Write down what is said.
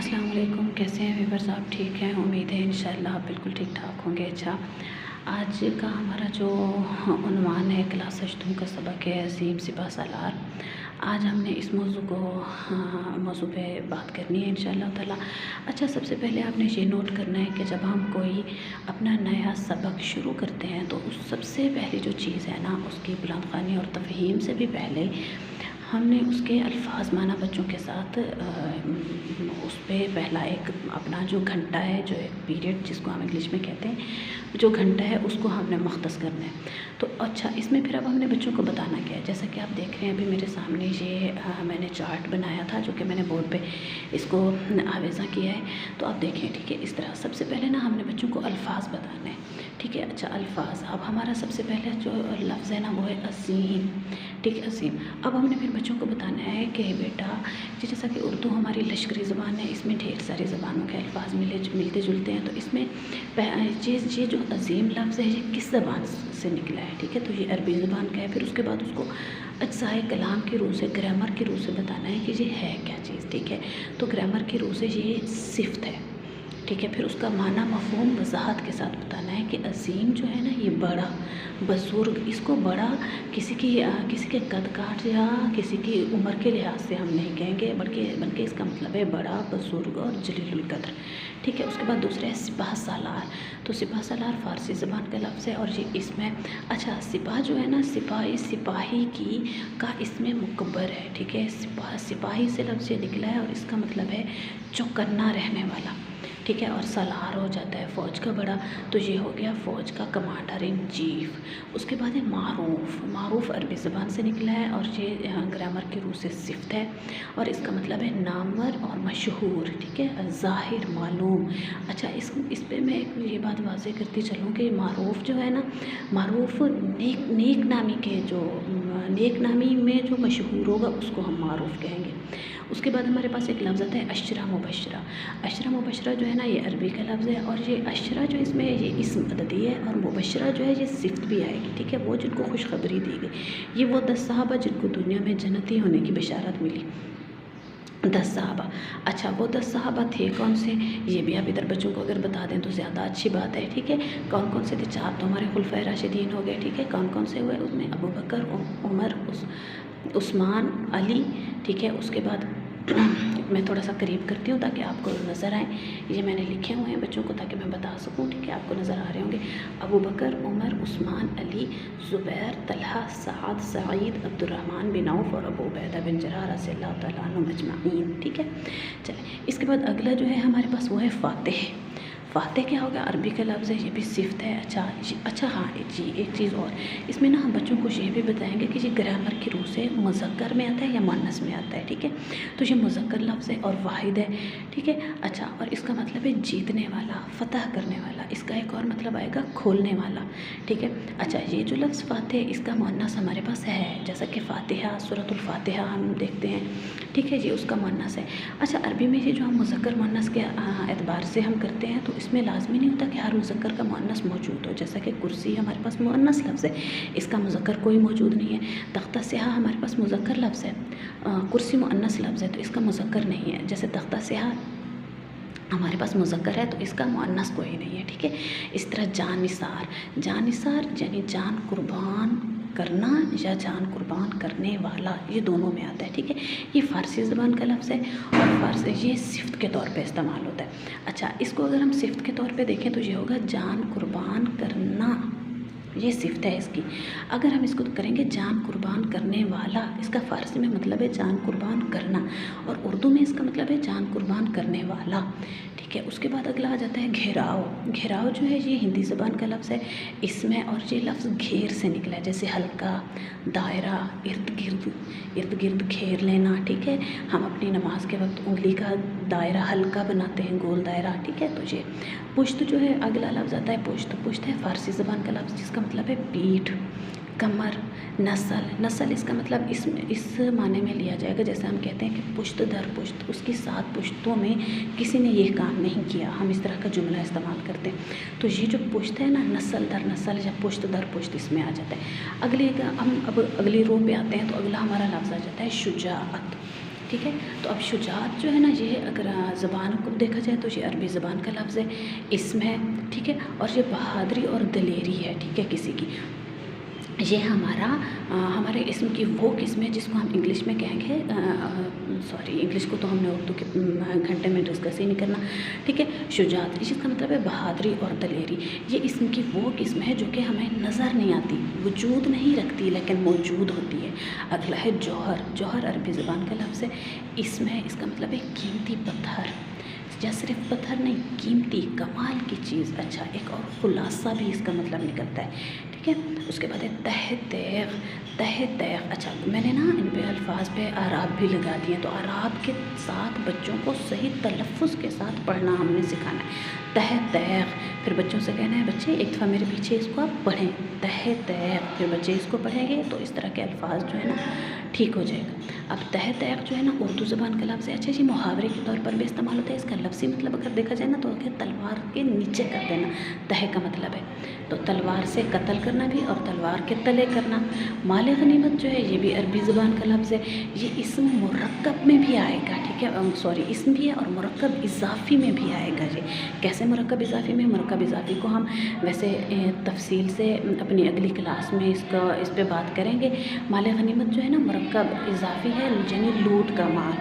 अस्सलाम वालेकुम। कैसे हैं व्यूअर्स? आप ठीक हैं? उम्मीद है इंशाल्लाह आप बिल्कुल ठीक ठाक होंगे। अच्छा, आज का हमारा जो उन्वान है क्लास अश्तम का सबक है अज़ीम सिपा सालार। आज हमने इस मौजू पे बात करनी है इंशाल्लाह ताला। अच्छा, सबसे पहले आपने ये नोट करना है कि जब हम कोई अपना नया सबक शुरू करते हैं तो उस सबसे पहली जो चीज़ है ना, उसकी बुलंद ख़्वानी और तफ़हीम से भी पहले हमने उसके अल्फाज माना बच्चों के साथ उस पर पहला एक अपना जो घंटा है, जो एक पीरियड जिसको हम इंग्लिश में कहते हैं, जो घंटा है उसको हमने मुख्तस करना है। तो अच्छा, इसमें फिर अब हमने बच्चों को बताना क्या है। जैसा कि आप देख रहे हैं अभी मेरे सामने ये मैंने चार्ट बनाया था जो कि मैंने बोर्ड पे इसको आवेज़ा किया है। तो आप देखें, ठीक है, इस तरह सबसे पहले ना हमने बच्चों को अल्फाज बताना है, ठीक है। अच्छा, अल्फाज, अब हमारा सबसे पहले जो लफ्ज़ है ना वो है अज़ीम, ठीक है, अज़ीम। अब हमने फिर बच्चों को बताना है कि बेटा जैसा कि उर्दू हमारी लश्करी ज़बान है, इसमें ढेर सारी ज़बानों के अल्फाज मिलते जुलते हैं। तो इसमें ये जो अज़ीम लफ्ज़ है ये किस ज़बान से निकला है, ठीक है। तो ये अरबी ज़बान का है। फिर उसके बाद उसको अज्ज़ाए कलाम की रूह से, ग्रामर की रूह से बताना है कि ये है क्या चीज़, ठीक है। तो ग्रामर की रूह से ये सिफ़त है, ठीक है। फिर उसका माना मफ़हूम वज़ाहत के साथ बताना है कि अज़ीम जो है ना ये बड़ा, बुज़ुर्ग, इसको बड़ा किसी के कद काठ या किसी की उम्र के लिहाज से हम नहीं कहेंगे, बल्कि इसका मतलब है बड़ा, बुज़ुर्ग और जलीलुल कद्र, ठीक है। उसके बाद दूसरा है सिपाह सालार। तो सिपाह सालार फ़ारसी ज़बान का लफ्ज़ है और ये इसमें, अच्छा, सिपाह जो है ना, सिपाही का इसमें मुकब्बर है, ठीक है। सिपाही से लफ्ज़ ये निकला है और इसका मतलब है चौकन्ना रहने वाला, ठीक है। और सालार हो जाता है फ़ौज का बड़ा, तो ये हो गया फ़ौज का कमांडर इन चीफ़। उसके बाद है मारूफ़ अरबी ज़बान से निकला है और ये ग्रामर की रूह से सिफ़त है और इसका मतलब है नामवर और मशहूर, ठीक है, ज़ाहिर, मालूम। अच्छा, इस पे मैं एक ये बात वाज़ेह करती चलूँ कि मारूफ़ जो है ना, मारूफ़ नेक नामी में जो मशहूर होगा उसको हम मारूफ़ कहेंगे। उसके बाद हमारे पास एक लफ्ज़ आता है अशरा मुबशरा। अशरा मुबशरा जो है ना ये अरबी का लफ्ज़ है और ये अशरा जो इसमें ये इस्म अददी है और मुबशरा जो है ये सिफ़त भी आएगी, ठीक है। वो जिनको खुशखबरी दी गई, ये वो 10 सहाबा जिनको दुनिया में जन्नती होने की बशारत मिली, 10 सहाबा। अच्छा, वो 10 सहाबा थे कौन से, ये भी आप इधर बच्चों को अगर बता दें तो ज़्यादा अच्छी बात है, ठीक है। कौन कौन से थे? 4 तो हमारे खुलफ़ाए राशिदीन हो गए, ठीक है। कौन कौन से हुए उसमें? अबू बकर, उमर, उस्मान, अली, ठीक है। उसके बाद मैं थोड़ा सा करीब करती हूँ ताकि आपको नज़र आए। ये मैंने लिखे हुए हैं बच्चों को ताकि मैं बता सकूँ, ठीक है, आपको नज़र आ रहे होंगे। अबू बकर, उमर, उस्मान, अली, ज़ुबैर, तलहा, साद, सईद, अब्दुर्रहमान बिन औफ और अबू उबैदा बिन जर्राह रज़ियल्लाहु तआला अन्हुम अजमईन, ठीक है। चलें, इसके बाद अगला जो है हमारे पास वो है फ़ातिह। फ़ातिह क्या होगा? अरबी का लफ्ज़ है, ये भी सिफ़त है। अच्छा हाँ जी, एक चीज़ और, इसमें ना हम बच्चों को ये भी बताएंगे कि ये ग्रामर की रूह से मुज़क्कर में आता है या मुअन्नस में आता है, ठीक है। तो ये मुज़क्कर लफ्ज़ है और वाहिद है, ठीक है। अच्छा, और इसका मतलब है जीतने वाला, फ़तह करने वाला। इसका एक और मतलब आएगा खोलने वाला, ठीक है। अच्छा, ये जो लफ्ज़ फ़ातिह इसका मुअन्नस हमारे पास है, जैसा कि फ़ातिहा, सूरतुल फ़ातिहा हम देखते हैं, ठीक है, ये उसका मुअन्नस है। अच्छा, अरबी में ये जो हम मुज़क्कर मुअन्नस के एतबार से हम करते हैं तो इसमें लाज़मी नहीं होता कि हर मुज़क्कर का मुअन्नस मौजूद हो। जैसा कि कुर्सी हमारे पास मुअन्नस लफ्ज़ है, इसका मुज़क्कर कोई मौजूद नहीं है। तख्ता स्याह हमारे पास मुज़क्कर लफ्ज़ है, कुर्सी मुअन्नस लफ्ज़ है तो इसका मुज़क्कर नहीं है। जैसे तख्ता स्याह हमारे पास मुज़क्कर है तो इसका मुअन्नस कोई नहीं है, ठीक है। इस तरह जानिसार यानी जान कुर्बान करना या जान कुर्बान करने वाला, ये दोनों में आता है, ठीक है। ये फ़ारसी ज़बान का लफ्ज़ है और फ़ारसी ये सिफ़त के तौर पे इस्तेमाल होता है। अच्छा, इसको अगर हम सिफ़त के तौर पे देखें तो ये होगा जान कुर्बान करना, ये सिफ़त है इसकी। अगर हम इसको करेंगे जान कुर्बान करने वाला, इसका फ़ारसी में मतलब है जान कुर्बान करना और उर्दू में इसका मतलब है जान कुर्बान करने वाला, ठीक है। उसके बाद अगला आ जाता है घेराव जो है ये हिंदी ज़बान का लफ्ज़ है, इसमें और ये लफ्ज़ घेर से निकला है, जैसे हल्का, दायरा, इर्द गिर्द घेर लेना, ठीक है। हम अपनी नमाज के वक्त उंगली का दायरा हल्का बनाते हैं, गोल दायरा, ठीक है। तो ये पुश्त जो है अगला लफ्ज़ आता है, पुश्त है फ़ारसी ज़बान का लफ्ज़ जिसका मतलब है पीठ, कमर, नस्ल इसका मतलब इस माने में लिया जाएगा, जैसे हम कहते हैं कि पुश्त दर पुश्त, उसकी 7 पुश्तों में किसी ने ये काम नहीं किया, हम इस तरह का जुमला इस्तेमाल करते हैं। तो ये जो पुश्त है ना, नस्ल दर नस्ल या पुश्त दर पुश्त, इसमें आ जाता है। हम अब अगली रो पे आते हैं तो अगला हमारा लफ्ज़ आ जाता है शुजाअत, ठीक है। तो अब शुजात जो है ना, ये अगर ज़बान को देखा जाए तो ये अरबी ज़बान का लफ्ज़ है, इसम है, ठीक है। और ये बहादुरी और दलेरी है, ठीक है, किसी की। ये हमारे इसम की वो किस्म है जिसको हम इंग्लिश में कहेंगे, सॉरी इंग्लिश को तो हमने उर्दू के घंटे में डिस्कस ही नहीं करना, ठीक है। शुजात जिसका मतलब है बहादुरी और दलेरी। ये इसम की वो किस्म है जो कि हमें नज़र नहीं आती, वजूद नहीं रखती, लेकिन मौजूद होती है। अगला है जौहर। जौहर अरबी ज़बान का लफ्ज़ है, इसम है, इसका मतलब है कीमती पत्थर, या सिर्फ पत्थर नहीं, कीमती कमाल की चीज़। अच्छा, एक और खुलासा भी इसका मतलब निकलता है, ठीक है। उसके बाद है तह तैग। तह तैग, अच्छा मैंने ना इन पे अल्फाज पे आराब भी लगा दिए, तो आराब के साथ बच्चों को सही तलफ़ुज़ के साथ पढ़ना हमने सिखाना है। तह तैग, फिर बच्चों से कहना है बच्चे एक दफ़ा मेरे पीछे इसको आप पढ़ें, तह तैग, फिर बच्चे इसको पढ़ेंगे तो इस तरह के अल्फाज जो है ना ठीक हो जाएगा। अब तह तैग जो है ना उर्दू ज़बान का लफ्ज़ है। अच्छा जी, मुहावरे के तौर पर भी इस्तेमाल होता है। इसका लफ्ज़ी मतलब अगर देखा जाए ना तो क्या, तलवार के नीचे कर देना, तह का मतलब है तो तलवार से कत्ल करना भी और तलवार के तले करना। माल गनीमत जो है ये भी अरबी ज़बान का लफ्ज़ है। ये इसम मुरक्कब में भी आएगा, ठीक है, सॉरी इसम भी है और मुरक्कब इजाफ़ी में भी आएगा। ये कैसे मुरक्कब इजाफ़ी में? मुरक्कब इजाफ़ी को हम वैसे तफसील से अपनी अगली क्लास में इस पर बात करेंगे। माल गनीमत जो है ना मुरक्कब इजाफ़ी है, यानी लूट का माल,